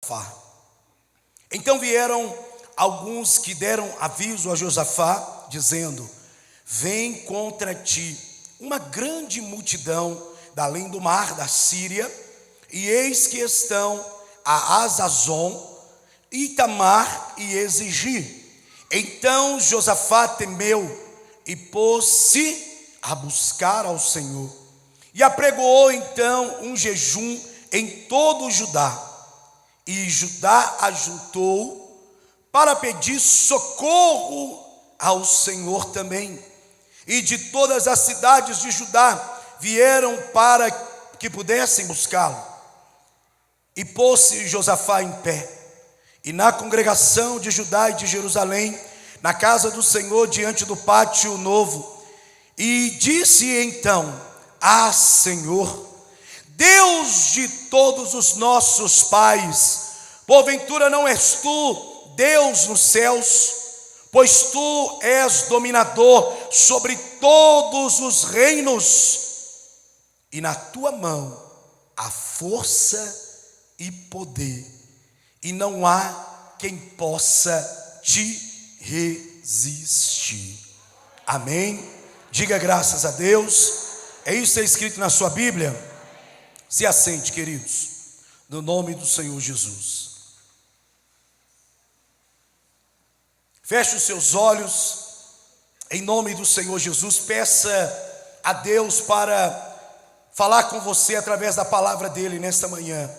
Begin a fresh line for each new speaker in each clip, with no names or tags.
Josafá. Então vieram alguns que deram aviso a Josafá, dizendo: vem contra ti uma grande multidão da além do mar da Síria, e eis que estão a Azazon, Itamar e Exigir. Então Josafá temeu e pôs-se a buscar ao Senhor, e apregoou então um jejum em todo o Judá. E Judá ajuntou para pedir socorro ao Senhor também. E de todas as cidades de Judá vieram para que pudessem buscá-lo. E pôs-se Josafá em pé, e na congregação de Judá e de Jerusalém, na casa do Senhor, diante do pátio novo, e disse então: ah, Senhor, Deus de todos os nossos pais, porventura não és tu Deus nos céus? Pois tu és dominador sobre todos os reinos, e na tua mão há força e poder, e não há quem possa te resistir. Amém? Diga graças a Deus. É isso que é escrito na sua Bíblia? Se assente, queridos, no nome do Senhor Jesus. Feche os seus olhos, em nome do Senhor Jesus. Peça a Deus para falar com você através da palavra dele nesta manhã,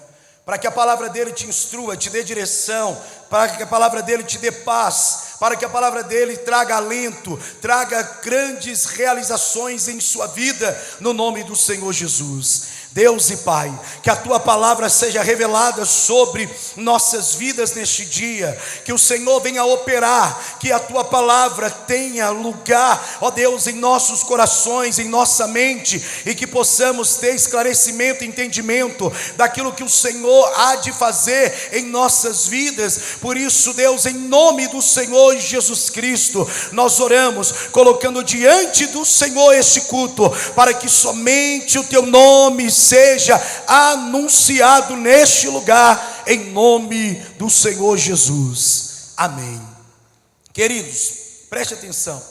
para que a palavra dele te instrua, te dê direção, para que a palavra dele te dê paz, para que a palavra dele traga alento, traga grandes realizações em sua vida, no nome do Senhor Jesus. Deus e Pai, que a tua palavra seja revelada sobre nossas vidas neste dia, que o Senhor venha operar, que a tua palavra tenha lugar, ó Deus, em nossos corações, em nossa mente, e que possamos ter esclarecimento e entendimento daquilo que o Senhor há de fazer em nossas vidas. Por isso, Deus, em nome do Senhor Jesus Cristo, nós oramos, colocando diante do Senhor este culto, para que somente o teu nome seja anunciado neste lugar, em nome do Senhor Jesus. Amém. Queridos, preste atenção.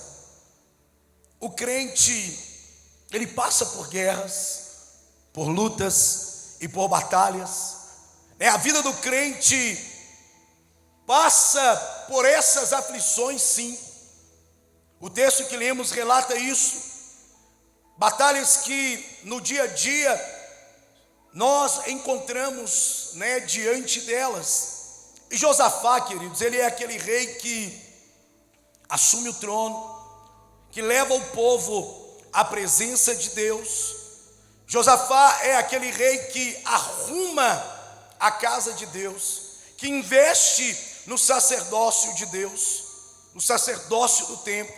O crente, ele passa por guerras, por lutas e por batalhas. A vida do crente passa por essas aflições, sim. O texto que lemos relata isso. Batalhas que no dia a dia nós encontramos, diante delas. E Josafá, queridos, ele é aquele rei que assume o trono, que leva o povo à presença de Deus. Josafá é aquele rei que arruma a casa de Deus, que investe no sacerdócio de Deus, no sacerdócio do templo.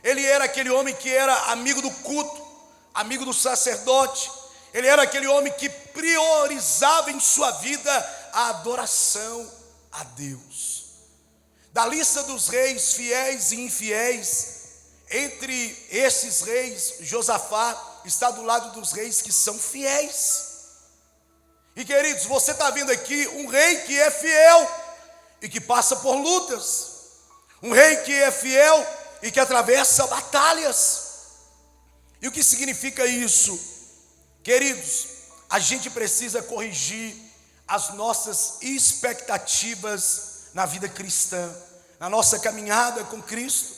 Ele era aquele homem que era amigo do culto, amigo do sacerdote. Ele era aquele homem que priorizava em sua vida a adoração a Deus. Da lista dos reis fiéis e infiéis, entre esses reis, Josafá está do lado dos reis que são fiéis. E queridos, você está vendo aqui um rei que é fiel e que passa por lutas, um rei que é fiel e que atravessa batalhas. E o que significa isso? Queridos, a gente precisa corrigir as nossas expectativas na vida cristã, na nossa caminhada com Cristo.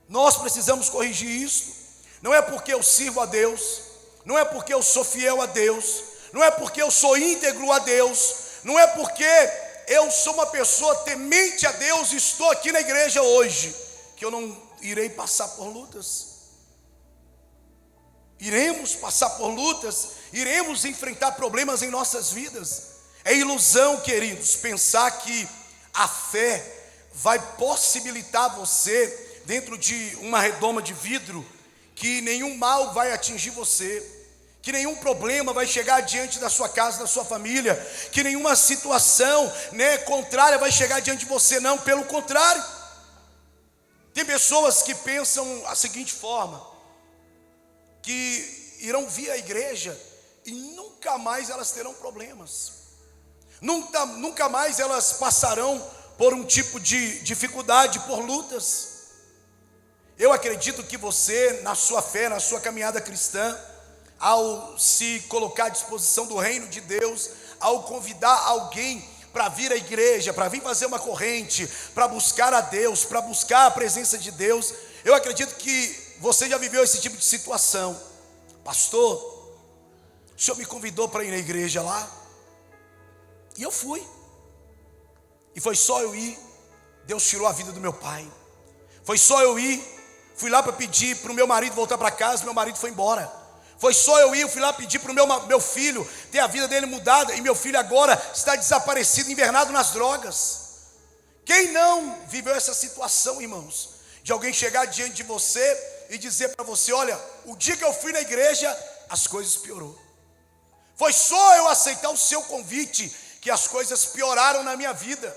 Nós precisamos corrigir isso. Não é porque eu sirvo a Deus, não é porque eu sou fiel a Deus, não é porque eu sou íntegro a Deus, não é porque eu sou uma pessoa temente a Deus e estou aqui na igreja hoje, que eu não irei passar por lutas. Iremos passar por lutas, iremos enfrentar problemas em nossas vidas. É ilusão, queridos, pensar que a fé vai possibilitar você, dentro de uma redoma de vidro, que nenhum mal vai atingir você, que nenhum problema vai chegar diante da sua casa, da sua família, que nenhuma situação contrária vai chegar diante de você. Não, pelo contrário. Tem pessoas que pensam a seguinte forma, que irão vir à igreja e nunca mais elas terão problemas, Nunca mais elas passarão por um tipo de dificuldade, por lutas. Eu acredito que você, na sua fé, na sua caminhada cristã, ao se colocar à disposição do reino de Deus, ao convidar alguém para vir à igreja, para vir fazer uma corrente, para buscar a Deus, para buscar a presença de Deus, eu acredito que você já viveu esse tipo de situação. Pastor, o senhor me convidou para ir na igreja lá, e eu fui, e foi só eu ir, Deus tirou a vida do meu pai. Foi só eu ir, fui lá para pedir para o meu marido voltar para casa, meu marido foi embora. Foi só eu ir, eu fui lá pedir para o meu filho ter a vida dele mudada, e meu filho agora está desaparecido, invernado nas drogas. Quem não viveu essa situação, irmãos, de alguém chegar diante de você e dizer para você: olha, o dia que eu fui na igreja, as coisas piorou. Foi só eu aceitar o seu convite que as coisas pioraram na minha vida.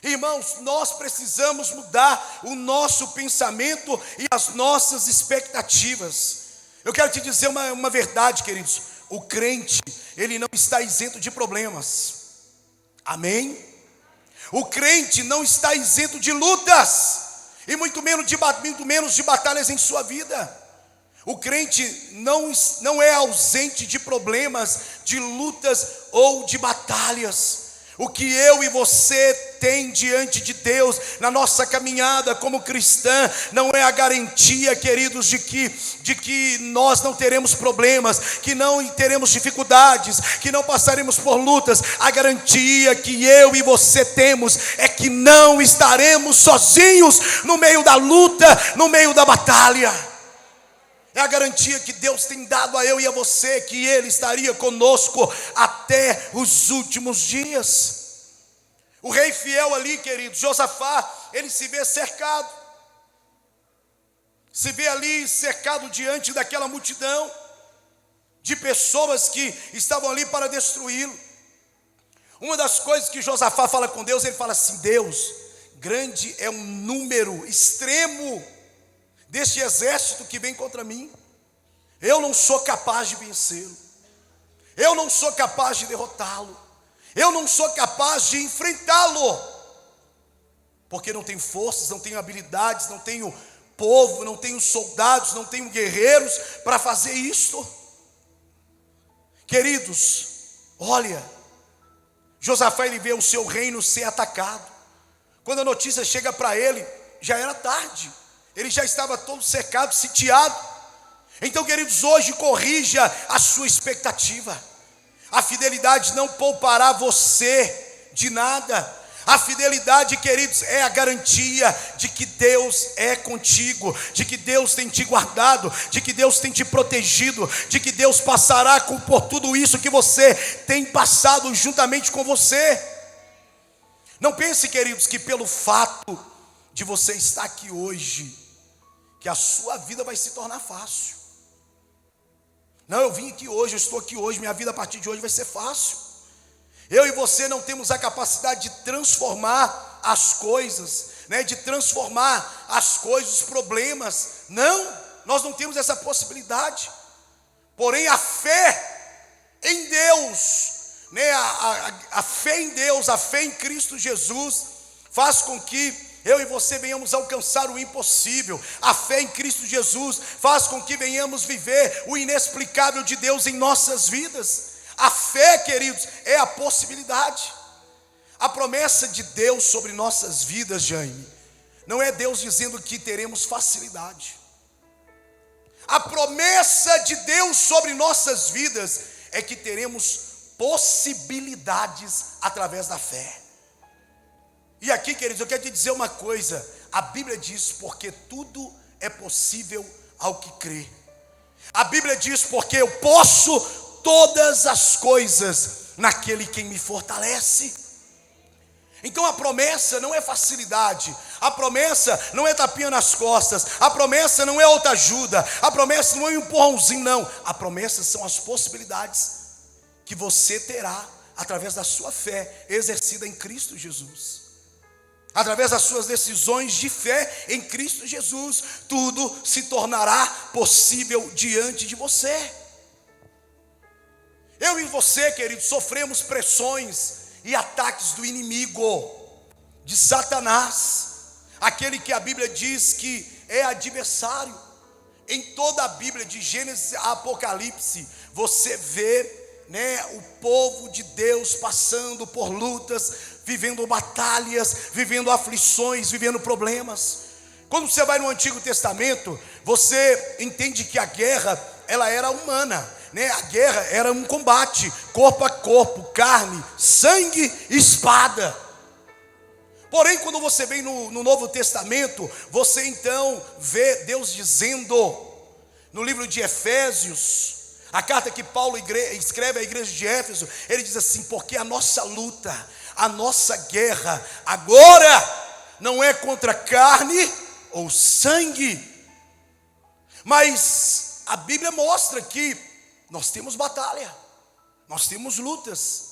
Irmãos, nós precisamos mudar o nosso pensamento e as nossas expectativas. Eu quero te dizer uma verdade, queridos. O crente, ele não está isento de problemas. Amém? O crente não está isento de lutas, e muito menos de batalhas em sua vida. O crente não é ausente de problemas, de lutas ou de batalhas. O que eu e você tem diante de Deus na nossa caminhada como cristã não é a garantia, queridos, de que nós não teremos problemas, que não teremos dificuldades, que não passaremos por lutas. A garantia que eu e você temos é que não estaremos sozinhos no meio da luta, no meio da batalha. É a garantia que Deus tem dado a eu e a você, que Ele estaria conosco até os últimos dias. O rei fiel ali, querido, Josafá, ele se vê cercado. Se vê ali cercado diante daquela multidão de pessoas que estavam ali para destruí-lo. Uma das coisas que Josafá fala com Deus, ele fala assim: Deus, grande é um número extremo deste exército que vem contra mim. Eu não sou capaz de vencê-lo. Eu não sou capaz de derrotá-lo. Eu não sou capaz de enfrentá-lo. Porque não tenho forças, não tenho habilidades, não tenho povo, não tenho soldados, não tenho guerreiros para fazer isto. Queridos, olha, Josafá, ele vê o seu reino ser atacado. Quando a notícia chega para ele, já era tarde. Ele já estava todo cercado, sitiado. Então, queridos, hoje corrija a sua expectativa. A fidelidade não poupará você de nada. A fidelidade, queridos, é a garantia de que Deus é contigo, de que Deus tem te guardado, de que Deus tem te protegido, de que Deus passará por tudo isso que você tem passado juntamente com você. Não pense, queridos, que pelo fato de você estar aqui hoje, que a sua vida vai se tornar fácil. Não, eu vim aqui hoje, eu estou aqui hoje, minha vida a partir de hoje vai ser fácil. Eu e você não temos a capacidade de transformar as coisas, de transformar as coisas, os problemas. Não, nós não temos essa possibilidade. Porém, a fé em Deus, a fé em Deus, a fé em Cristo Jesus, faz com que eu e você venhamos alcançar o impossível. A fé em Cristo Jesus faz com que venhamos viver o inexplicável de Deus em nossas vidas. A fé, queridos, é a possibilidade. A promessa de Deus sobre nossas vidas, Jaime, não é Deus dizendo que teremos facilidade. A promessa de Deus sobre nossas vidas é que teremos possibilidades através da fé. E aqui, queridos, eu quero te dizer uma coisa. A Bíblia diz: porque tudo é possível ao que crê. A Bíblia diz: porque eu posso todas as coisas naquele que me fortalece. Então a promessa não é facilidade, a promessa não é tapinha nas costas, a promessa não é outra ajuda, a promessa não é um empurrãozinho, não. A promessa são as possibilidades que você terá através da sua fé exercida em Cristo Jesus. Através das suas decisões de fé em Cristo Jesus, tudo se tornará possível diante de você. Eu e você, querido, sofremos pressões e ataques do inimigo, de Satanás, aquele que a Bíblia diz que é adversário. Em toda a Bíblia, de Gênesis a Apocalipse, você vê, o povo de Deus passando por lutas, vivendo batalhas, vivendo aflições, vivendo problemas. Quando você vai no Antigo Testamento, você entende que a guerra, ela era humana, a guerra era um combate, corpo a corpo, carne, sangue, espada. Porém, quando você vem no Novo Testamento, você então vê Deus dizendo, no livro de Efésios, a carta que Paulo escreve à igreja de Éfeso, ele diz assim: porque a nossa luta, a nossa guerra, agora, não é contra carne ou sangue, mas a Bíblia mostra que nós temos batalha, nós temos lutas,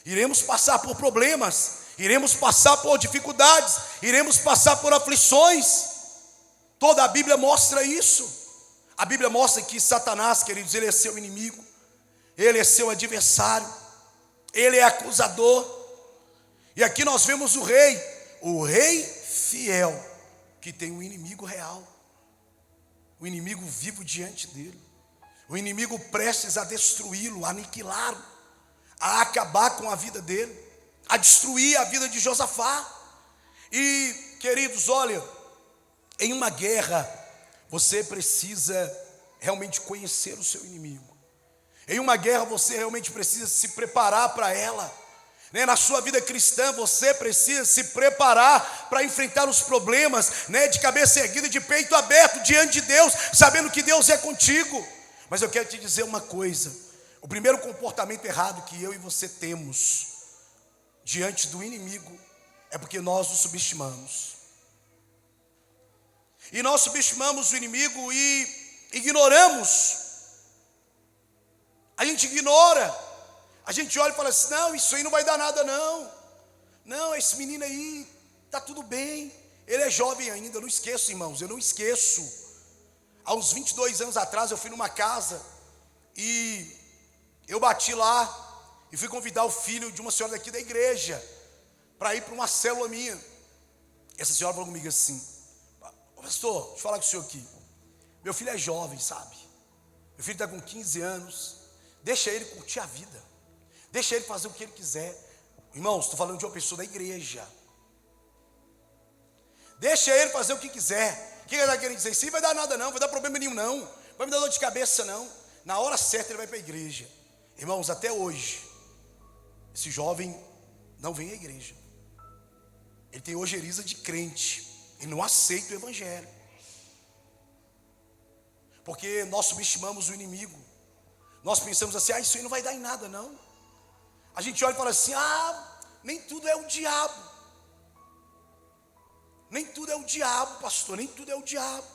iremos passar por problemas, iremos passar por dificuldades, iremos passar por aflições. Toda a Bíblia mostra isso. A Bíblia mostra que Satanás, queridos, ele é seu inimigo, ele é seu adversário, ele é acusador. E aqui nós vemos o rei fiel, que tem um inimigo real, o inimigo vivo diante dele, o inimigo prestes a destruí-lo, a aniquilá-lo, a acabar com a vida dele, a destruir a vida de Josafá. E, queridos, olha, em uma guerra, você precisa realmente conhecer o seu inimigo. Em uma guerra, você realmente precisa se preparar para ela. Na sua vida cristã, você precisa se preparar para enfrentar os problemas, de cabeça erguida, de peito aberto diante de Deus, sabendo que Deus é contigo. Mas eu quero te dizer uma coisa: o primeiro comportamento errado que eu e você temos diante do inimigo é porque nós o subestimamos. E nós subestimamos o inimigo e ignoramos. A gente ignora. A gente olha e fala assim: não, isso aí não vai dar nada não. Não, esse menino aí está tudo bem. Ele é jovem ainda. Eu não esqueço, irmãos, eu não esqueço. Há uns 22 anos atrás eu fui numa casa e eu bati lá e fui convidar o filho de uma senhora daqui da igreja para ir para uma célula minha. Essa senhora falou comigo assim: pastor, deixa eu falar com o senhor aqui. Meu filho é jovem, sabe? Meu filho está com 15 anos. Deixa ele curtir a vida. Deixa ele fazer o que ele quiser. Irmãos, estou falando de uma pessoa da igreja. Deixa ele fazer o que quiser. O que ele está querendo dizer? Isso não vai dar nada não, vai dar problema nenhum não. Vai me dar dor de cabeça não. Na hora certa ele vai para a igreja. Irmãos, até hoje, esse jovem não vem à igreja. Ele tem ojeriza de crente. Ele não aceita o evangelho. Porque nós subestimamos o inimigo. Nós pensamos assim: isso aí não vai dar em nada não. A gente olha e fala assim: nem tudo é o diabo. Nem tudo é o diabo, pastor, nem tudo é o diabo.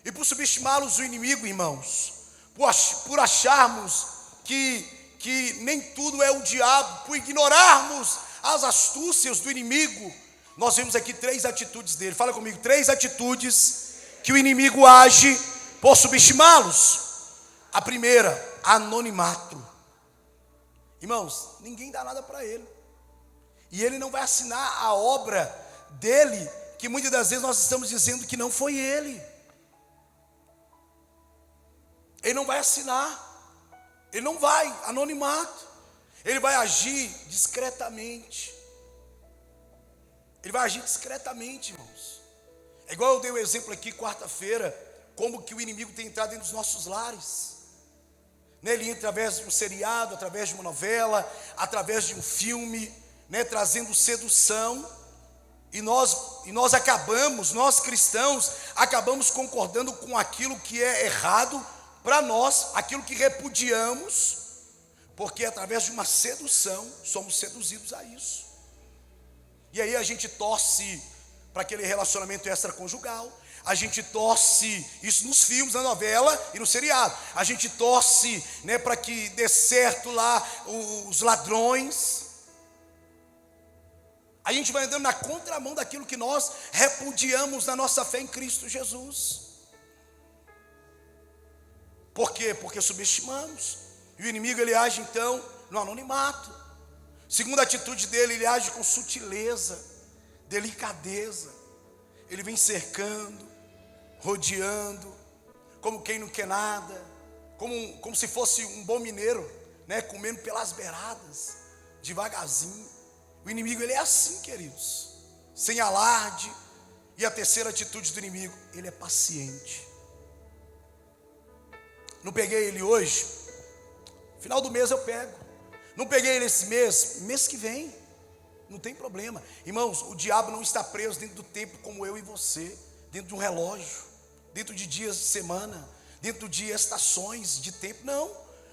E por subestimarmos o inimigo, irmãos, por acharmos que nem tudo é o diabo, por ignorarmos as astúcias do inimigo, nós vemos aqui 3 atitudes dele. Fala comigo: 3 atitudes que o inimigo age por subestimá-los. A primeira, anonimato. Irmãos, ninguém dá nada para ele. E ele não vai assinar a obra dele, que muitas das vezes nós estamos dizendo que não foi ele. Ele não vai assinar. Ele não vai, anonimato. Ele vai agir discretamente. Ele vai agir discretamente, irmãos. É igual eu dei o exemplo aqui quarta-feira, como que o inimigo tem entrado dentro dos nossos lares. Ele entra através de um seriado, através de uma novela, através de um filme, trazendo sedução. E nós acabamos, nós cristãos, acabamos concordando com aquilo que é errado para nós, aquilo que repudiamos, porque através de uma sedução, somos seduzidos a isso. E aí a gente torce para aquele relacionamento extraconjugal, a gente torce, isso nos filmes, na novela e no seriado, a gente torce para que dê certo lá os ladrões. A gente vai andando na contramão daquilo que nós repudiamos na nossa fé em Cristo Jesus. Por quê? Porque subestimamos. E o inimigo, ele age então no anonimato. Segunda atitude dele, ele age com sutileza, delicadeza. Ele vem cercando, rodeando, como quem não quer nada, como se fosse um bom mineiro, né, comendo pelas beiradas, devagarzinho. O inimigo, ele é assim, queridos, sem alarde. E a terceira atitude do inimigo, ele é paciente. Não peguei ele hoje, final do mês eu pego. Não peguei ele esse mês que vem, não tem problema. Irmãos, o diabo não está preso dentro do tempo como eu e você, dentro de um relógio, dentro de dias de semana, dentro de estações de tempo. Não,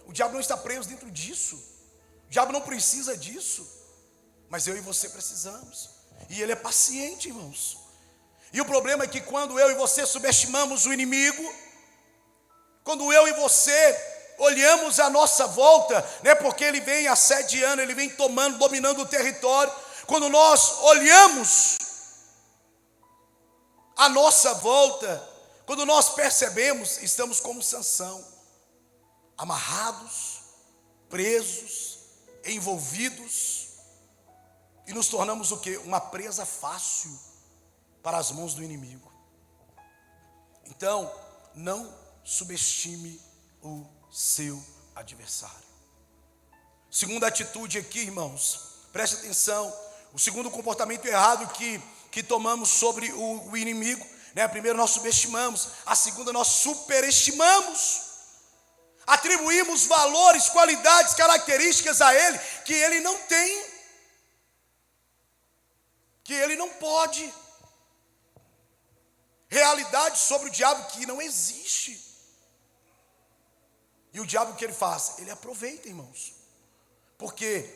o diabo não está preso dentro disso. O diabo não precisa disso, mas eu e você precisamos. E ele é paciente, irmãos. E o problema é que quando eu e você subestimamos o inimigo, quando eu e você olhamos à nossa volta, né, porque ele vem assediando, ele vem tomando, dominando o território. Quando nós olhamos à nossa volta, quando nós percebemos, estamos como Sansão, amarrados, presos, envolvidos, e nos tornamos o quê? Uma presa fácil para as mãos do inimigo. Então, não subestime o seu adversário. Segunda atitude aqui, irmãos, preste atenção. O segundo comportamento errado que tomamos sobre o inimigo, né? Primeiro, nós subestimamos. A segunda, nós superestimamos. Atribuímos valores, qualidades, características a ele que ele não tem, que ele não pode. Realidade sobre o diabo que não existe. E o diabo, o que ele faz? Ele aproveita, irmãos. Porque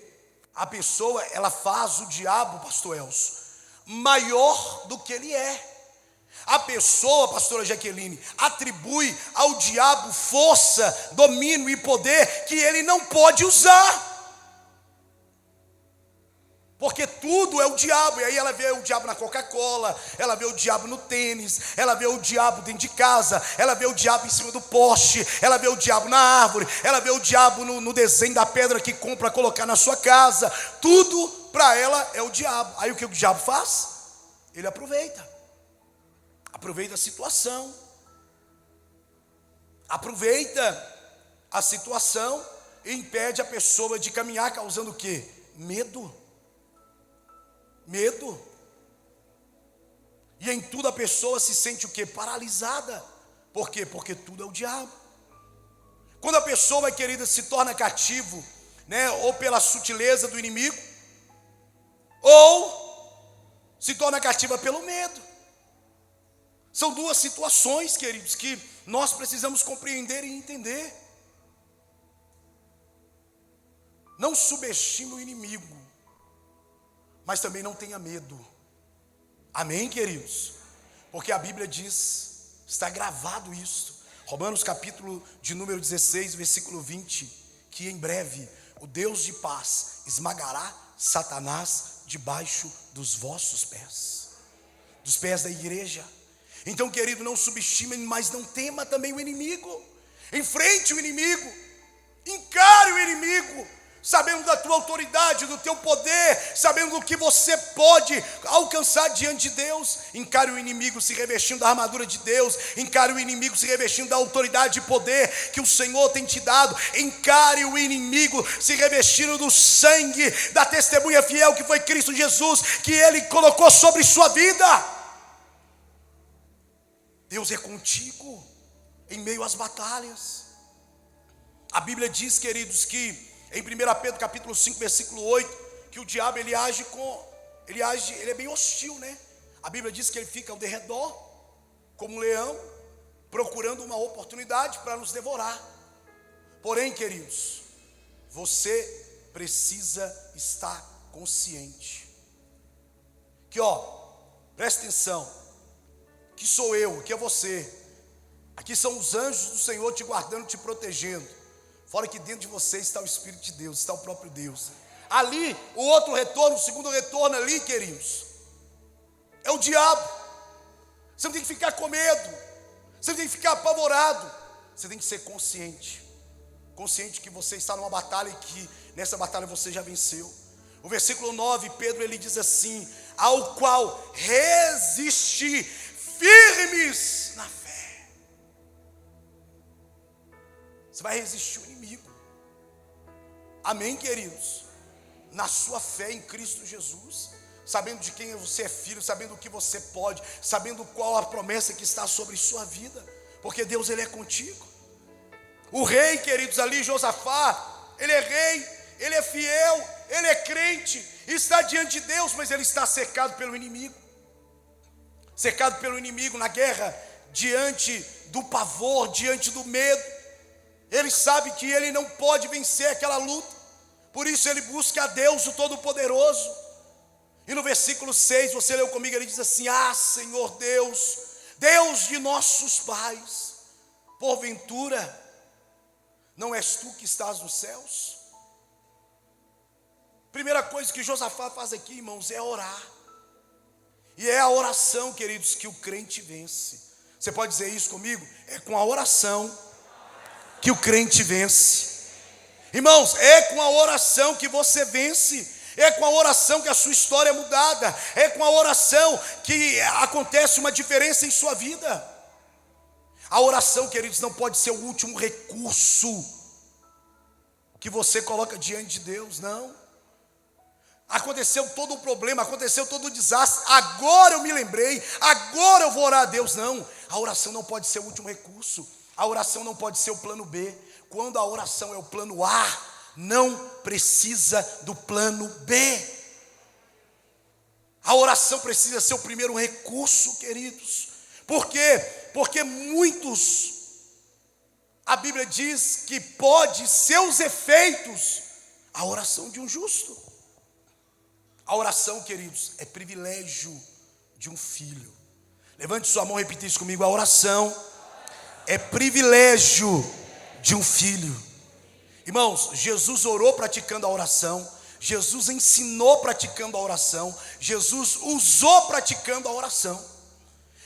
a pessoa, ela faz o diabo, pastor Elcio, maior do que ele é. A pessoa, pastora Jaqueline, atribui ao diabo força, domínio e poder que ele não pode usar. Porque tudo é o diabo. E aí ela vê o diabo na Coca-Cola, ela vê o diabo no tênis, ela vê o diabo dentro de casa, ela vê o diabo em cima do poste, ela vê o diabo na árvore, ela vê o diabo no desenho da pedra que compra para colocar na sua casa. Tudo para ela é o diabo. Aí o que o diabo faz? Ele aproveita a situação, aproveita a situação e impede a pessoa de caminhar, causando o quê? Medo. E em tudo a pessoa se sente o quê? Paralisada. Por quê? Porque tudo é o diabo. Quando a pessoa, querida, se torna cativo, né, ou pela sutileza do inimigo, ou se torna cativa pelo medo. São duas situações, queridos, que nós precisamos compreender e entender. Não subestime o inimigo, mas também não tenha medo. Amém, queridos? Porque a Bíblia diz, está gravado isso, Romanos capítulo de número 16, versículo 20, que em breve o Deus de paz esmagará Satanás debaixo dos vossos pés, dos pés da igreja. Então, querido, não subestime, mas não tema também o inimigo. Enfrente o inimigo, encare o inimigo, sabendo da tua autoridade, do teu poder, sabendo do que você pode alcançar diante de Deus. Encare o inimigo se revestindo da armadura de Deus, encare o inimigo se revestindo da autoridade e poder que o Senhor tem te dado. Encare o inimigo se revestindo do sangue da testemunha fiel que foi Cristo Jesus, que Ele colocou sobre sua vida. Deus é contigo em meio às batalhas. A Bíblia diz, queridos, que em 1 Pedro capítulo 5, versículo 8, que o diabo ele é bem hostil, né? A Bíblia diz que ele fica ao derredor, como um leão, procurando uma oportunidade para nos devorar. Porém, queridos, você precisa estar consciente que, presta atenção, que sou eu, que é você, aqui são os anjos do Senhor te guardando, te protegendo. Fora que dentro de você está o Espírito de Deus, está o próprio Deus. Ali, o outro retorno, o segundo retorno ali, queridos, é o diabo. Você não tem que ficar com medo, você não tem que ficar apavorado, você tem que ser consciente. consciente que você está numa batalha e que nessa batalha você já venceu. O versículo 9, Pedro ele diz assim: ao qual resisti firmes na fé. Você vai resistir o inimigo. Amém, queridos? Na sua fé em Cristo Jesus, sabendo de quem você é filho, sabendo o que você pode, sabendo qual a promessa que está sobre sua vida, porque Deus ele é contigo. O rei, queridos, ali Josafá, ele é rei, ele é fiel, ele é crente, está diante de Deus, mas ele está cercado pelo inimigo. Cercado pelo inimigo na guerra, diante do pavor, diante do medo. Ele sabe que ele não pode vencer aquela luta, por isso ele busca a Deus, o Todo-Poderoso. E no versículo 6, você leu comigo, ele diz assim: ah, Senhor Deus, Deus de nossos pais, porventura, não és tu que estás nos céus? Primeira coisa que Josafá faz aqui, irmãos, é orar. E é a oração, queridos, que o crente vence. Você pode dizer isso comigo? É com a oração que o crente vence. Irmãos, é com a oração que você vence. É com a oração que a sua história é mudada. É com a oração que acontece uma diferença em sua vida. A oração, queridos, não pode ser o último recurso que você coloca diante de Deus, não. Aconteceu todo o problema, aconteceu todo o desastre, agora eu me lembrei, agora eu vou orar a Deus. Não, a oração não pode ser o último recurso. A oração não pode ser o plano B. Quando a oração é o plano A, não precisa do plano B. A oração precisa ser o primeiro recurso, queridos. Por quê? Porque muitos, a Bíblia diz que pode seus efeitos a oração de um justo. A oração, queridos, é privilégio de um filho. Levante sua mão e repita isso comigo: a oração é privilégio de um filho. Irmãos, Jesus orou praticando a oração, Jesus ensinou praticando a oração, Jesus usou praticando a oração.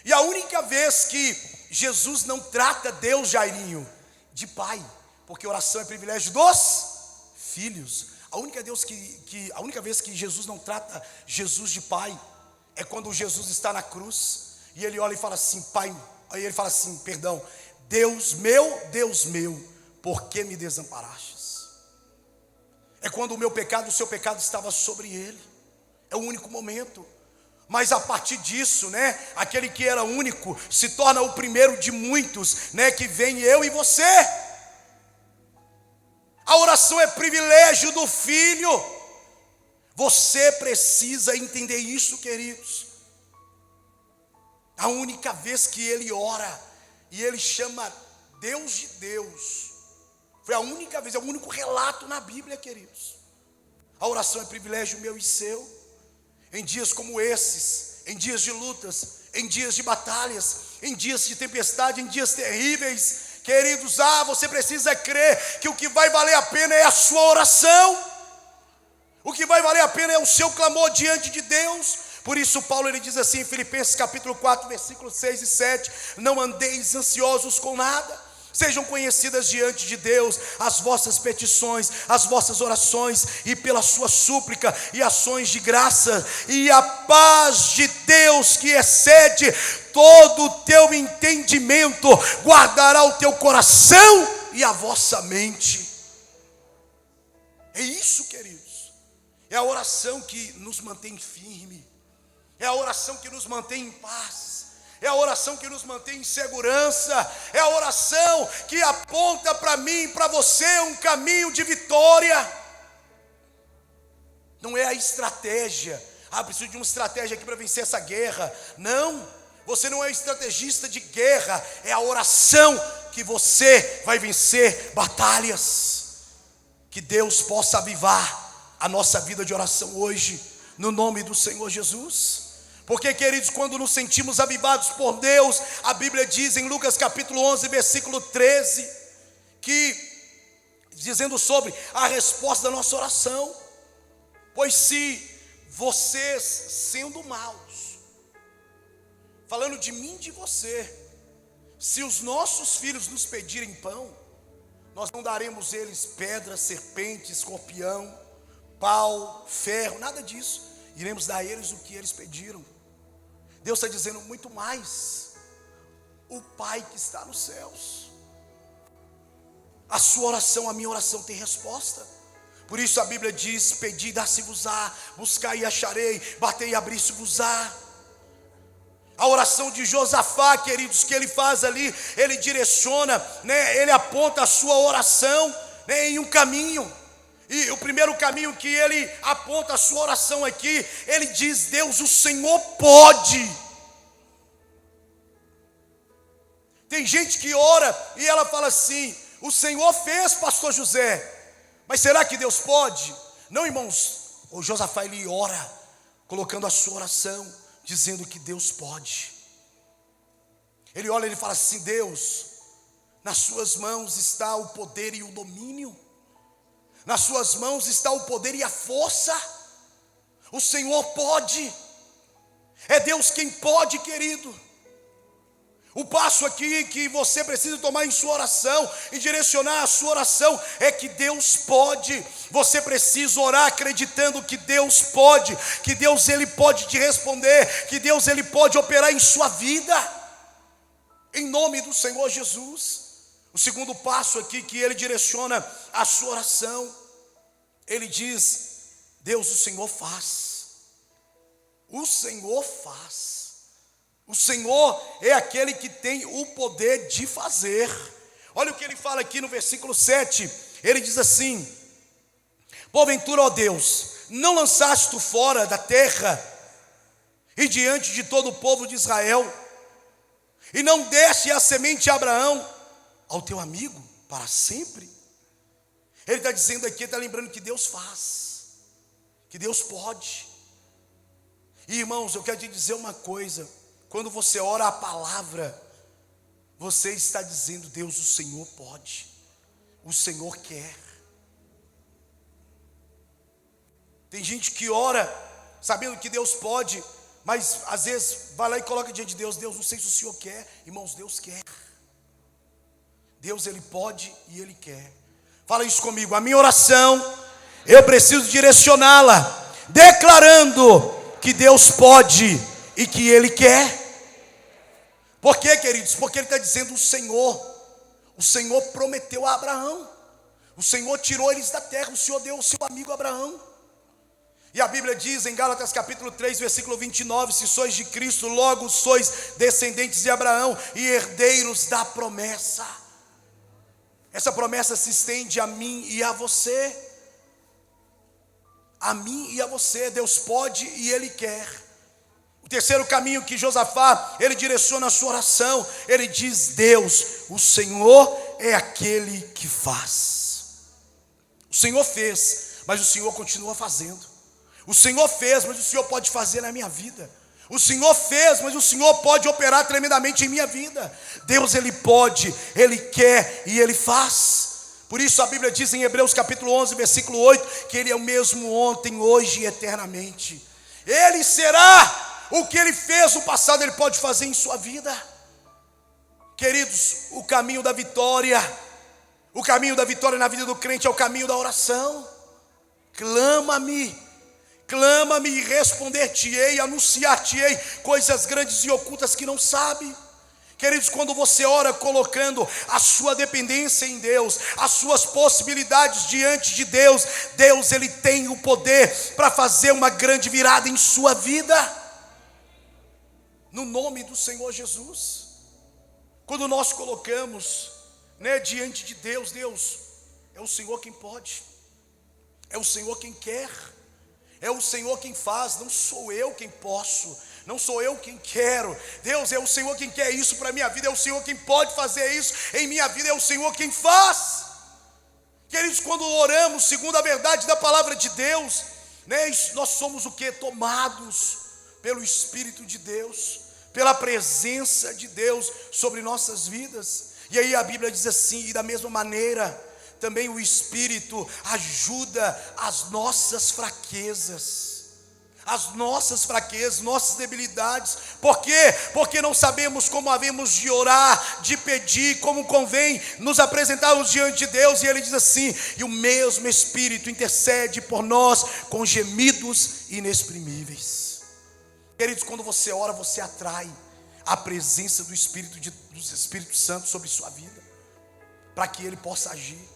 E a única vez que Jesus não trata Deus, Jairinho, de pai, porque oração é privilégio dos filhos. A única vez que Jesus não trata Jesus de pai é quando Jesus está na cruz e ele olha e fala assim: pai, aí ele fala assim, perdão, Deus meu, por que me desamparastes? É quando o meu pecado, o seu pecado estava sobre ele. É o único momento. Mas a partir disso, aquele que era único se torna o primeiro de muitos, que vem eu e você. A oração é privilégio do filho. Você precisa entender isso, queridos. A única vez que ele ora e ele chama Deus de Deus, foi a única vez, é o único relato na Bíblia, queridos. A oração é privilégio meu e seu. Em dias como esses, em dias de lutas, em dias de batalhas, em dias de tempestade, em dias terríveis, queridos, você precisa crer que o que vai valer a pena é a sua oração. O que vai valer a pena é o seu clamor diante de Deus. Por isso Paulo ele diz assim em Filipenses capítulo 4, versículos 6 e 7: não andeis ansiosos com nada, sejam conhecidas diante de Deus as vossas petições, as vossas orações, e pela sua súplica e ações de graça, e a paz de Deus, que excede todo o teu entendimento, guardará o teu coração e a vossa mente. É isso, queridos. É a oração que nos mantém firme. É a oração que nos mantém em paz. É a oração que nos mantém em segurança. É a oração que aponta para mim, para você, um caminho de vitória. Não é a estratégia. Preciso de uma estratégia aqui para vencer essa guerra. Não, você não é um estrategista de guerra. É a oração que você vai vencer batalhas. Que Deus possa avivar a nossa vida de oração hoje, no nome do Senhor Jesus. Porque, queridos, quando nos sentimos avivados por Deus, a Bíblia diz em Lucas capítulo 11, versículo 13, que, dizendo sobre a resposta da nossa oração: pois se vocês, sendo maus, falando de mim e de você, se os nossos filhos nos pedirem pão, nós não daremos eles pedra, serpente, escorpião, pau, ferro, nada disso. Iremos dar a eles o que eles pediram. Deus está dizendo muito mais. O Pai que está nos céus, a sua oração, a minha oração tem resposta. Por isso a Bíblia diz: pedi, dá-se-vos-á, buscai e acharei, batei e abri-se-vos-á. A oração de Josafá, queridos, que ele faz ali, ele direciona, ele aponta a sua oração, em um caminho. E o primeiro caminho que ele aponta a sua oração aqui, ele diz: Deus, o Senhor pode. Tem gente que ora e ela fala assim: o Senhor fez, pastor José, mas será que Deus pode? Não, irmãos, o Josafá ele ora, colocando a sua oração, dizendo que Deus pode. Ele olha e ele fala assim: Deus, nas suas mãos está o poder e o domínio, nas suas mãos está o poder e a força. O Senhor pode, é Deus quem pode, querido. O passo aqui que você precisa tomar em sua oração e direcionar a sua oração é que Deus pode. Você precisa orar acreditando que Deus pode, que Deus ele pode te responder, que Deus ele pode operar em sua vida, em nome do Senhor Jesus. O segundo passo aqui que ele direciona a sua oração, ele diz: Deus, o Senhor faz. O Senhor faz. O Senhor é aquele que tem o poder de fazer. Olha o que ele fala aqui no versículo 7. Ele diz assim: porventura, ó Deus, não lançaste tu fora da terra e diante de todo o povo de Israel, e não deste a semente a Abraão, ao teu amigo, para sempre? Ele está dizendo aqui, está lembrando que Deus faz, que Deus pode. E irmãos, eu quero te dizer uma coisa: quando você ora a palavra, você está dizendo: Deus, o Senhor pode, o Senhor quer. Tem gente que ora sabendo que Deus pode, mas às vezes vai lá e coloca diante de Deus: Deus, não sei se o Senhor quer. Irmãos, Deus quer. Deus ele pode e ele quer. Fala isso comigo: a minha oração, eu preciso direcioná-la, declarando que Deus pode e que ele quer. Por quê, queridos? Porque ele está dizendo: o Senhor prometeu a Abraão, o Senhor tirou eles da terra, o Senhor deu ao seu amigo Abraão. E a Bíblia diz em Gálatas capítulo 3, versículo 29, se sois de Cristo, logo sois descendentes de Abraão e herdeiros da promessa. Essa promessa se estende a mim e a você. A mim e a você. Deus pode e ele quer. O terceiro caminho que Josafá, ele direciona a sua oração, ele diz: Deus, o Senhor é aquele que faz. O Senhor fez, mas o Senhor continua fazendo. O Senhor fez, mas o Senhor pode fazer na minha vida. O Senhor fez, mas o Senhor pode operar tremendamente em minha vida. Deus ele pode, ele quer e ele faz. Por isso a Bíblia diz em Hebreus capítulo 11, versículo 8, que ele é o mesmo ontem, hoje e eternamente. Ele será. O que ele fez no passado, ele pode fazer em sua vida. Queridos, o caminho da vitória na vida do crente é o caminho da oração. Clama-me e responder-te-ei, anunciar-te-ei coisas grandes e ocultas que não sabe. Queridos, quando você ora colocando a sua dependência em Deus, as suas possibilidades diante de Deus, Deus ele tem o poder para fazer uma grande virada em sua vida. No nome do Senhor Jesus. Quando nós colocamos diante de Deus, Deus, é o Senhor quem pode, é o Senhor quem quer, é o Senhor quem faz, não sou eu quem posso, não sou eu quem quero. Deus, é o Senhor quem quer isso para a minha vida, é o Senhor quem pode fazer isso em minha vida, é o Senhor quem faz. Queridos, quando oramos segundo a verdade da palavra de Deus, nós somos o que? Tomados pelo Espírito de Deus, pela presença de Deus sobre nossas vidas. E aí a Bíblia diz assim: e da mesma maneira também o Espírito ajuda as nossas fraquezas. as nossas fraquezas, nossas debilidades. Por quê? Porque não sabemos como havemos de orar, de pedir, como convém nos apresentarmos diante de Deus. E ele diz assim: e o mesmo Espírito intercede por nós com gemidos inexprimíveis. Queridos, quando você ora, você atrai a presença do Espírito Santo sobre sua vida, para que ele possa agir.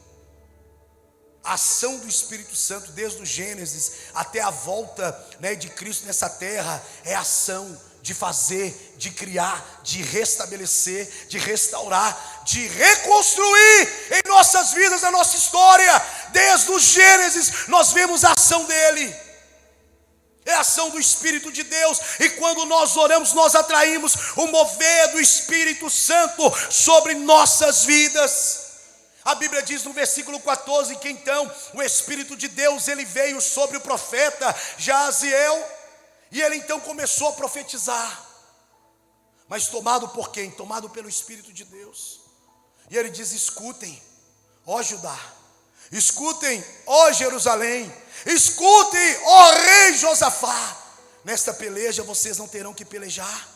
A ação do Espírito Santo, desde o Gênesis até a volta, de Cristo nessa terra, é a ação de fazer, de criar, de restabelecer, de restaurar, de reconstruir em nossas vidas, na nossa história. Desde o Gênesis nós vemos a ação dele. É a ação do Espírito de Deus. E quando nós oramos, nós atraímos o mover do Espírito Santo sobre nossas vidas. A Bíblia diz no versículo 14 que então o Espírito de Deus, ele veio sobre o profeta Jaziel, e ele então começou a profetizar. Mas tomado por quem? Tomado pelo Espírito de Deus. E ele diz: escutem, ó Judá, escutem, ó Jerusalém, escutem, ó rei Josafá, nesta peleja vocês não terão que pelejar.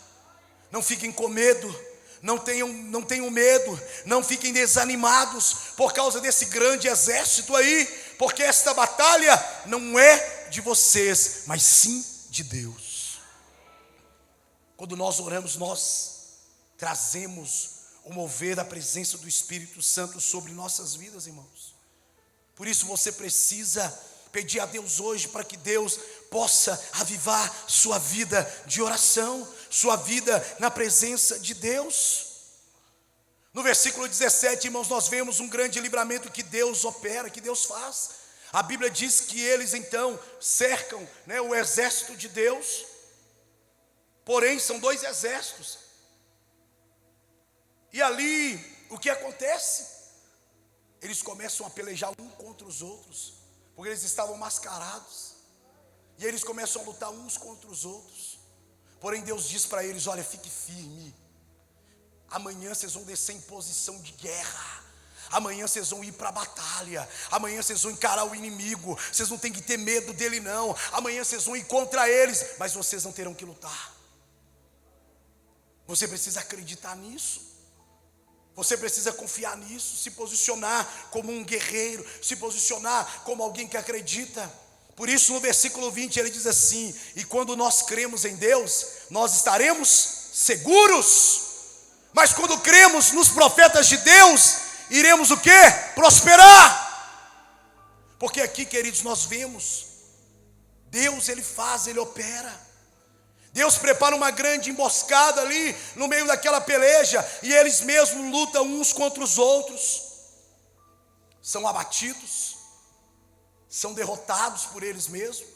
Não fiquem com medo. Não tenham medo, não fiquem desanimados por causa desse grande exército aí, porque esta batalha não é de vocês, mas sim de Deus. Quando nós oramos, nós trazemos o mover da presença do Espírito Santo sobre nossas vidas, irmãos. Por isso você precisa pedir a Deus hoje para que Deus possa avivar sua vida de oração, sua vida na presença de Deus. No versículo 17, irmãos, nós vemos um grande livramento que Deus opera, que Deus faz. A Bíblia diz que eles então cercam, o exército de Deus. Porém são dois exércitos. E ali o que acontece? Eles começam a pelejar um contra os outros, porque eles estavam mascarados. E eles começam a lutar uns contra os outros. Porém Deus diz para eles: olha, fique firme. Amanhã vocês vão descer em posição de guerra. Amanhã vocês vão ir para a batalha. Amanhã vocês vão encarar o inimigo. Vocês não tem que ter medo dele não. Amanhã vocês vão ir contra eles, mas vocês não terão que lutar. Você precisa acreditar nisso. Você precisa confiar nisso, se posicionar como um guerreiro, se posicionar como alguém que acredita. Por isso no versículo 20 ele diz assim: e quando nós cremos em Deus, nós estaremos seguros. Mas quando cremos nos profetas de Deus, iremos o quê? Prosperar. Porque aqui, queridos, nós vemos Deus, ele faz, ele opera. Deus prepara uma grande emboscada ali no meio daquela peleja, e eles mesmos lutam uns contra os outros. São abatidos, são derrotados por eles mesmos.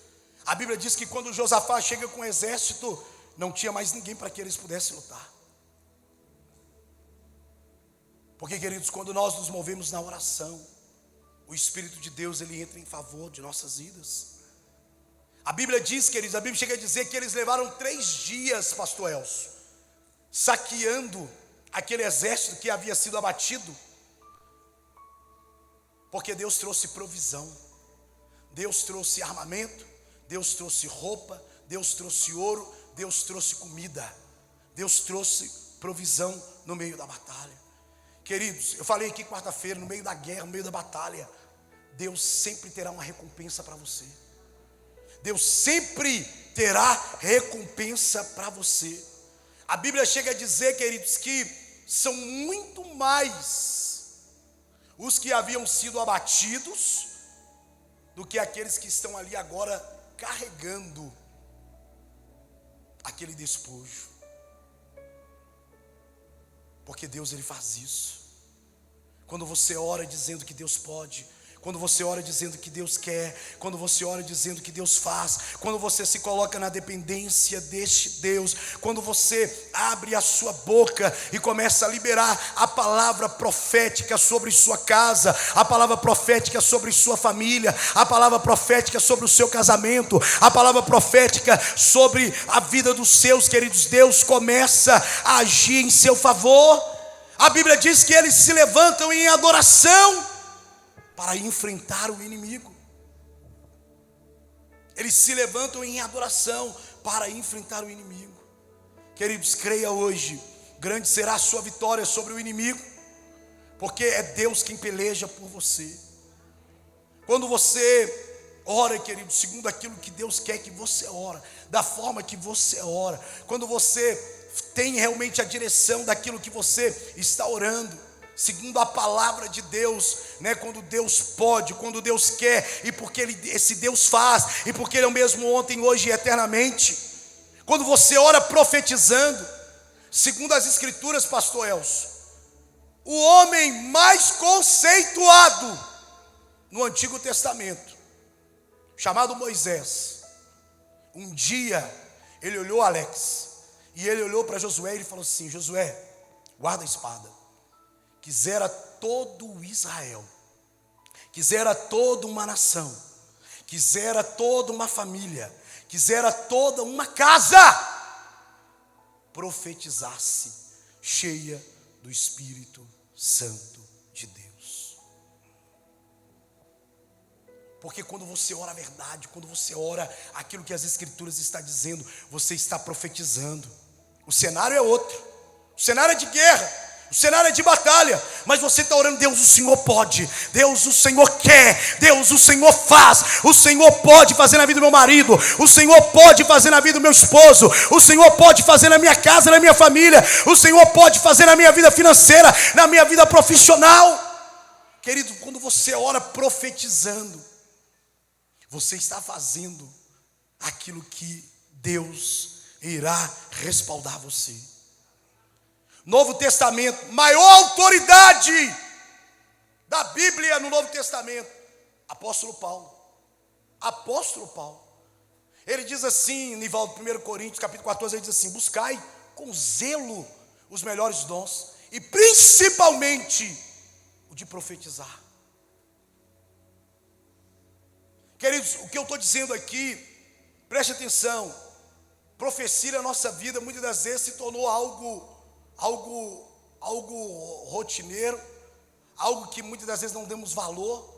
A Bíblia diz que quando Josafá chega com o exército, não tinha mais ninguém para que eles pudessem lutar. Porque, queridos, quando nós nos movemos na oração, o Espírito de Deus, ele entra em favor de nossas vidas. A Bíblia diz, queridos, a Bíblia chega a dizer que eles levaram 3 dias, pastor Elcio, saqueando aquele exército que havia sido abatido. Porque Deus trouxe provisão, Deus trouxe armamento, Deus trouxe roupa, Deus trouxe ouro, Deus trouxe comida, Deus trouxe provisão no meio da batalha. Queridos, eu falei aqui quarta-feira, no meio da guerra, no meio da batalha, Deus sempre terá uma recompensa para você. Deus sempre terá recompensa para você. A Bíblia chega a dizer, queridos, que são muito mais os que haviam sido abatidos do que aqueles que estão ali agora carregando aquele despojo. Porque Deus, ele faz isso. Quando você ora dizendo que Deus pode, quando você ora dizendo que Deus quer, quando você ora dizendo que Deus faz, quando você se coloca na dependência deste Deus, quando você abre a sua boca e começa a liberar a palavra profética sobre sua casa, a palavra profética sobre sua família, a palavra profética sobre o seu casamento, a palavra profética sobre a vida dos seus queridos, Deus começa a agir em seu favor. A Bíblia diz que eles se levantam em adoração para enfrentar o inimigo. eles se levantam em adoração para enfrentar o inimigo. Queridos, creia hoje, grande será a sua vitória sobre o inimigo, porque é Deus quem peleja por você. Quando você ora, querido, segundo aquilo que Deus quer que você ora, da forma que você ora, quando você tem realmente a direção daquilo que você está orando, segundo a palavra de Deus, né? Quando Deus pode, quando Deus quer, e porque esse Deus faz, e porque Ele é o mesmo ontem, hoje e eternamente. Quando você ora profetizando, segundo as Escrituras, pastor Elcio, o homem mais conceituado no Antigo Testamento, chamado Moisés, um dia ele olhou Alex, e ele olhou para Josué e ele falou assim: Josué, guarda a espada. Quisera todo Israel, quisera toda uma nação, quisera toda uma família, quisera toda uma casa profetizasse cheia do Espírito Santo de Deus. Porque quando você ora a verdade, quando você ora aquilo que as Escrituras estão dizendo, você está profetizando. O cenário é outro, o cenário é de guerra, o cenário é de batalha, mas você está orando: Deus, o Senhor pode, Deus, o Senhor quer, Deus, o Senhor faz, o Senhor pode fazer na vida do meu marido, o Senhor pode fazer na vida do meu esposo, o Senhor pode fazer na minha casa, na minha família, o Senhor pode fazer na minha vida financeira, na minha vida profissional. Querido, quando você ora profetizando, você está fazendo aquilo que Deus irá respaldar você. Novo Testamento, maior autoridade da Bíblia no Novo Testamento, apóstolo Paulo. Apóstolo Paulo, ele diz assim, Nivaldo, 1 Coríntios capítulo 14, ele diz assim: buscai com zelo os melhores dons, e principalmente o de profetizar. Queridos, o que eu estou dizendo aqui, preste atenção, profecia na nossa vida muitas das vezes se tornou algo rotineiro, algo que muitas das vezes não damos valor.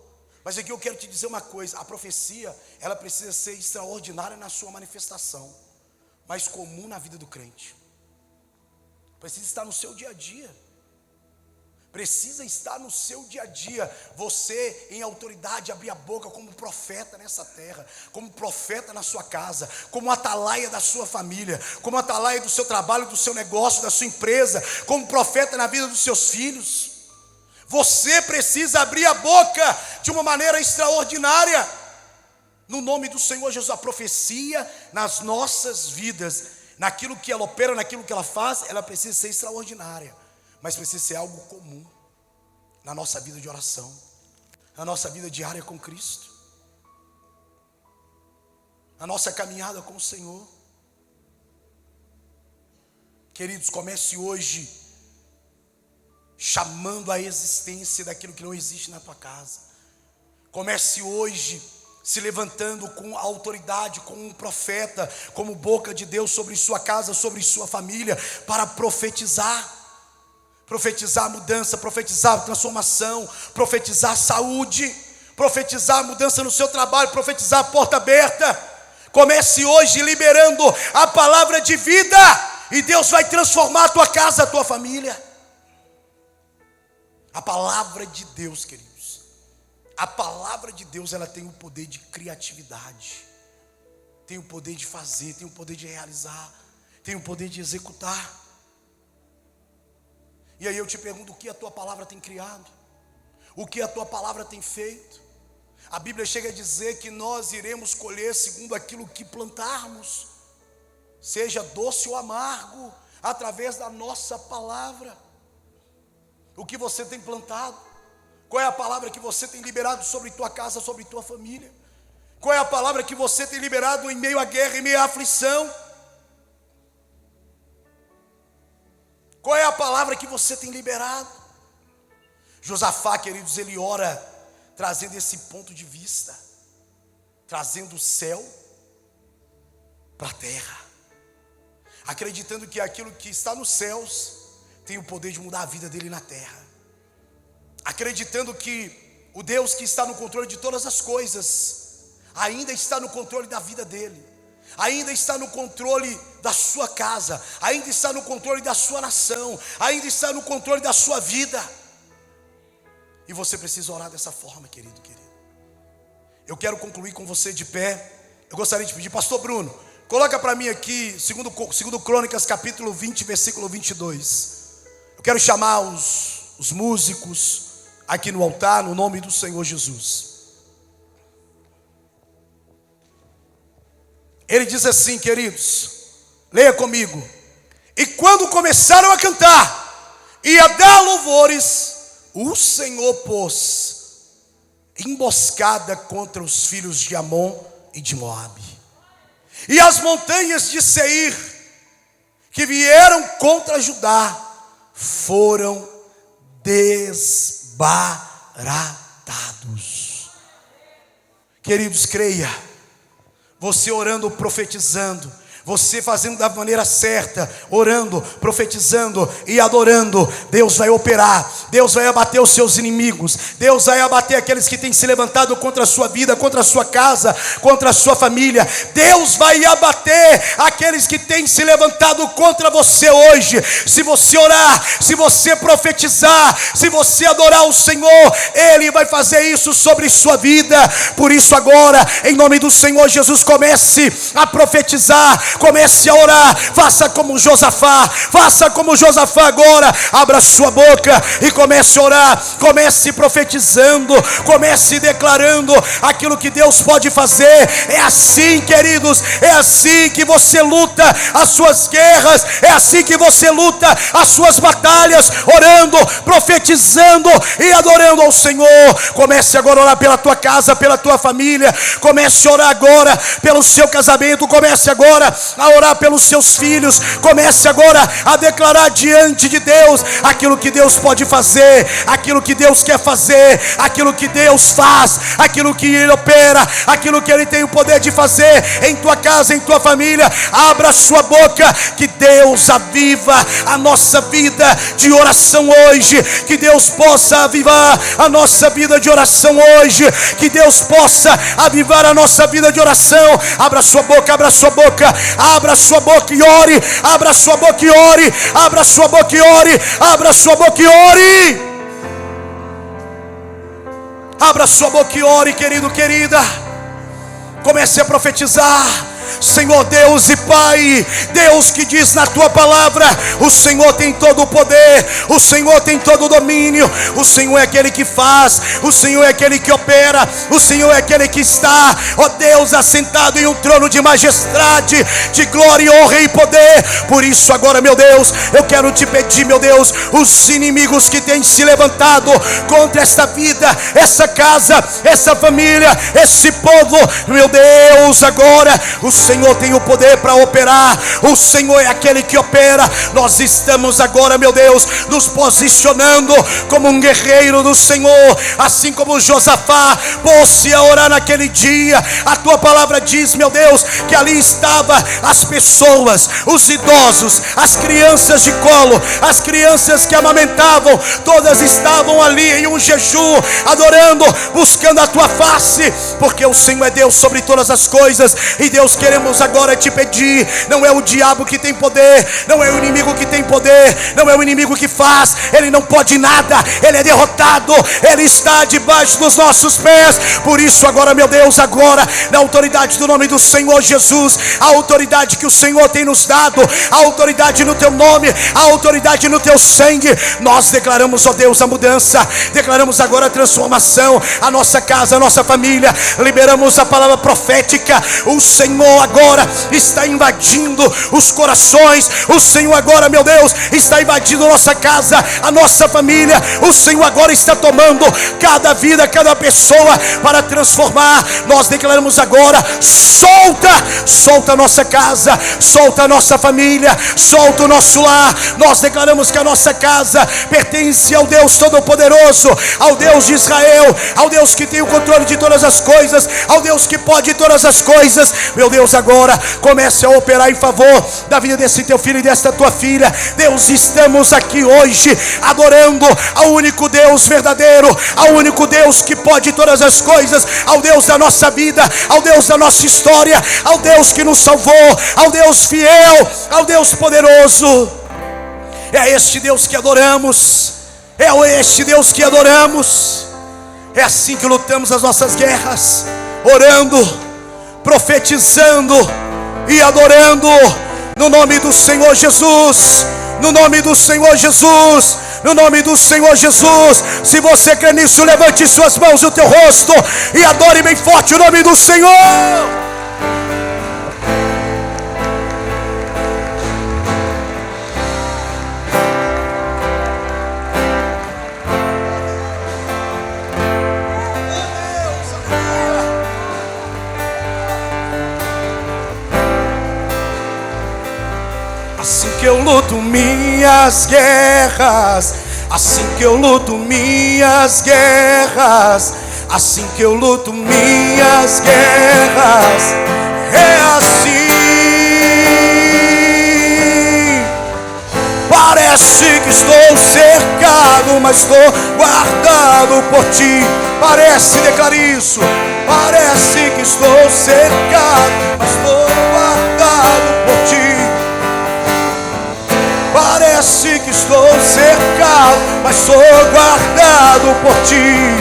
Mas aqui eu quero te dizer uma coisa: a profecia, ela precisa ser extraordinária na sua manifestação, mas comum na vida do crente. Precisa estar no seu dia a dia. Precisa estar no seu dia a dia. Você em autoridade abrir a boca como profeta nessa terra, como profeta na sua casa, como atalaia da sua família, como atalaia do seu trabalho, do seu negócio, da sua empresa, como profeta na vida dos seus filhos. Você precisa abrir a boca de uma maneira extraordinária, no nome do Senhor Jesus. A profecia nas nossas vidas, naquilo que ela opera, naquilo que ela faz, ela precisa ser extraordinária, mas precisa ser algo comum na nossa vida de oração, na nossa vida diária com Cristo, na nossa caminhada com o Senhor. Queridos, comece hoje chamando a existência daquilo que não existe na tua casa. Comece hoje se levantando com autoridade, como um profeta, como boca de Deus sobre sua casa, sobre sua família, para profetizar. Profetizar mudança, profetizar transformação, profetizar saúde, profetizar mudança no seu trabalho, profetizar porta aberta. Comece hoje liberando a palavra de vida, e Deus vai transformar a tua casa, a tua família. A palavra de Deus, queridos, a palavra de Deus, ela tem o poder de criatividade, tem o poder de fazer, tem o poder de realizar, tem o poder de executar. E aí eu te pergunto: o que a tua palavra tem criado? O que a tua palavra tem feito? A Bíblia chega a dizer que nós iremos colher segundo aquilo que plantarmos, seja doce ou amargo, através da nossa palavra. O que você tem plantado? Qual é a palavra que você tem liberado sobre tua casa, sobre tua família? Qual é a palavra que você tem liberado em meio à guerra, em meio à aflição? Qual é a palavra que você tem liberado? Josafá, queridos, ele ora trazendo esse ponto de vista, trazendo o céu para a terra, acreditando que aquilo que está nos céus tem o poder de mudar a vida dele na terra, acreditando que o Deus que está no controle de todas as coisas, ainda está no controle da vida dele, ainda está no controle da sua casa, ainda está no controle da sua nação, ainda está no controle da sua vida. E você precisa orar dessa forma, querido. Eu quero concluir com você de pé. Eu gostaria de pedir, pastor Bruno, coloca para mim aqui, segundo Crônicas, capítulo 20, versículo 22. Eu quero chamar os músicos aqui no altar, no nome do Senhor Jesus. Ele diz assim, queridos, leia comigo: e quando começaram a cantar e a dar louvores, o Senhor pôs emboscada contra os filhos de Amon e de Moabe, e as montanhas de Seir, que vieram contra Judá, foram desbaratados. Queridos, creia, você orando, profetizando, você fazendo da maneira certa, orando, profetizando e adorando, Deus vai operar, Deus vai abater os seus inimigos, Deus vai abater aqueles que têm se levantado contra a sua vida, contra a sua casa, contra a sua família. Deus vai abater aqueles que têm se levantado contra você hoje. Se você orar, se você profetizar, se você adorar o Senhor, Ele vai fazer isso sobre sua vida. Por isso agora, em nome do Senhor Jesus, comece a profetizar, comece a orar, faça como Josafá agora, abra sua boca e comece a orar, comece profetizando, comece declarando aquilo que Deus pode fazer. É assim, queridos, é assim que você luta as suas guerras, é assim que você luta as suas batalhas, orando, profetizando e adorando ao Senhor. Comece agora a orar pela tua casa, pela tua família, comece a orar agora pelo seu casamento, comece agora a orar pelos seus filhos, comece agora a declarar diante de Deus aquilo que Deus pode fazer, aquilo que Deus quer fazer, aquilo que Deus faz, aquilo que Ele opera, aquilo que Ele tem o poder de fazer em tua casa, em tua família. Abra sua boca, que Deus aviva a nossa vida de oração hoje, que Deus possa avivar a nossa vida de oração hoje, que Deus possa avivar a nossa vida de oração. Abra sua boca, abra sua boca, abra sua boca e ore, abra sua boca e ore, abra sua boca e ore, abra sua boca e ore, abra sua boca e ore, querido, querida. Comece a profetizar. Senhor Deus e Pai, Deus que diz na tua palavra, o Senhor tem todo o poder, o Senhor tem todo o domínio, o Senhor é aquele que faz, o Senhor é aquele que opera, o Senhor é aquele que está, ó Deus, assentado em um trono de majestade, de glória, honra e poder. Por isso agora, meu Deus, eu quero te pedir, meu Deus, os inimigos que têm se levantado contra esta vida, essa casa, essa família, esse povo, meu Deus, agora o Senhor tem o poder para operar, o Senhor é aquele que opera. Nós estamos agora, meu Deus, nos posicionando como um guerreiro do Senhor, assim como Josafá pôs-se a orar naquele dia. A tua palavra diz, meu Deus, que ali estavam as pessoas, os idosos, as crianças de colo, as crianças que amamentavam, todas estavam ali em um jejum, adorando, buscando a tua face, porque o Senhor é Deus sobre todas as coisas. E Deus, queremos agora te pedir, não é o diabo que tem poder, não é o inimigo que tem poder, não é o inimigo que faz, ele não pode nada, ele é derrotado, ele está debaixo dos nossos pés. Por isso agora, meu Deus, agora, na autoridade do nome do Senhor Jesus, a autoridade que o Senhor tem nos dado, a autoridade no teu nome, a autoridade no teu sangue, nós declaramos, ó Deus, a mudança, declaramos agora a transformação, a nossa casa, a nossa família, liberamos a palavra profética. O Senhor agora está invadindo os corações, o Senhor agora, meu Deus, está invadindo a nossa casa, a nossa família. O Senhor agora está tomando cada vida, cada pessoa para transformar. Nós declaramos agora, solta a nossa casa, solta a nossa família, solta o nosso lar. Nós declaramos que a nossa casa pertence ao Deus Todo-Poderoso, ao Deus de Israel, ao Deus que tem o controle de todas as coisas, ao Deus que pode todas as coisas. Meu Deus, Deus agora comece a operar em favor da vida desse teu filho e desta tua filha. Deus, estamos aqui hoje adorando ao único Deus verdadeiro, ao único Deus que pode todas as coisas, ao Deus da nossa vida, ao Deus da nossa história, ao Deus que nos salvou, ao Deus fiel, ao Deus poderoso. É este Deus que adoramos, é este Deus que adoramos. É assim que lutamos as nossas guerras, orando, profetizando e adorando no nome do Senhor Jesus, no nome do Senhor Jesus, no nome do Senhor Jesus. Se você crê nisso, levante suas mãos no teu rosto e adore bem forte o nome do Senhor. Assim que eu luto minhas guerras, assim que eu luto minhas guerras, assim que eu luto minhas guerras, é assim. Parece que estou cercado, mas estou guardado por ti. Parece, declara isso. Parece que estou cercado, mas estou guardado por ti. Parece que estou cercado, mas sou guardado por ti.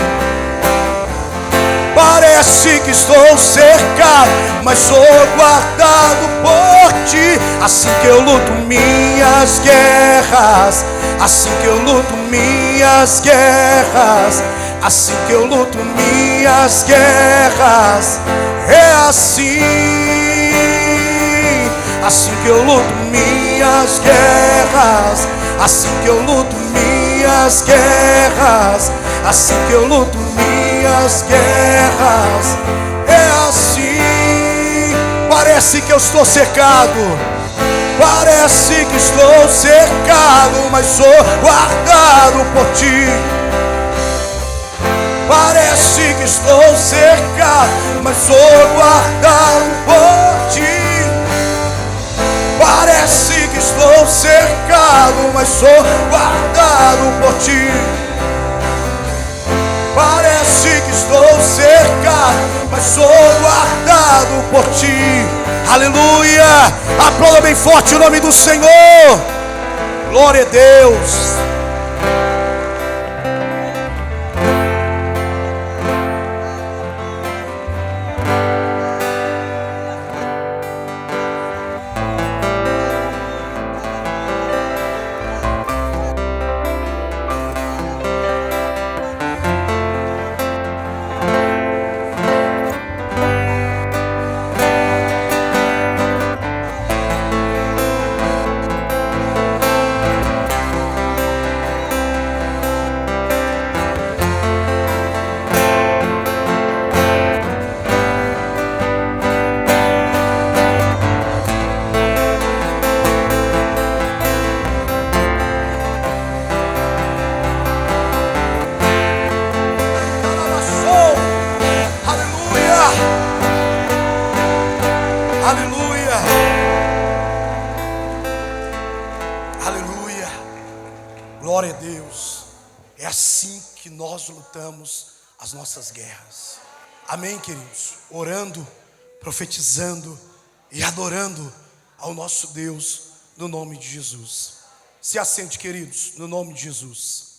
Parece que estou cercado, mas sou guardado por ti. Assim que eu luto minhas guerras, assim que eu luto minhas guerras, assim que eu luto minhas guerras, é assim. Assim que eu luto minhas guerras, assim que eu luto minhas guerras, assim que eu luto minhas guerras, é assim. Parece que eu estou cercado, parece que estou cercado, mas sou guardado por ti. Parece que estou cercado, mas sou guardado por ti. Parece que estou cercado, mas sou guardado por ti. Parece que estou cercado, mas sou guardado por ti. Aleluia! Aplauda bem forte o nome do Senhor. Glória a Deus. Aleluia, aleluia, glória a Deus. É assim que nós lutamos as nossas guerras. Amém, queridos? Orando, profetizando e adorando ao nosso Deus no nome de Jesus. Se assente, queridos, no nome de Jesus.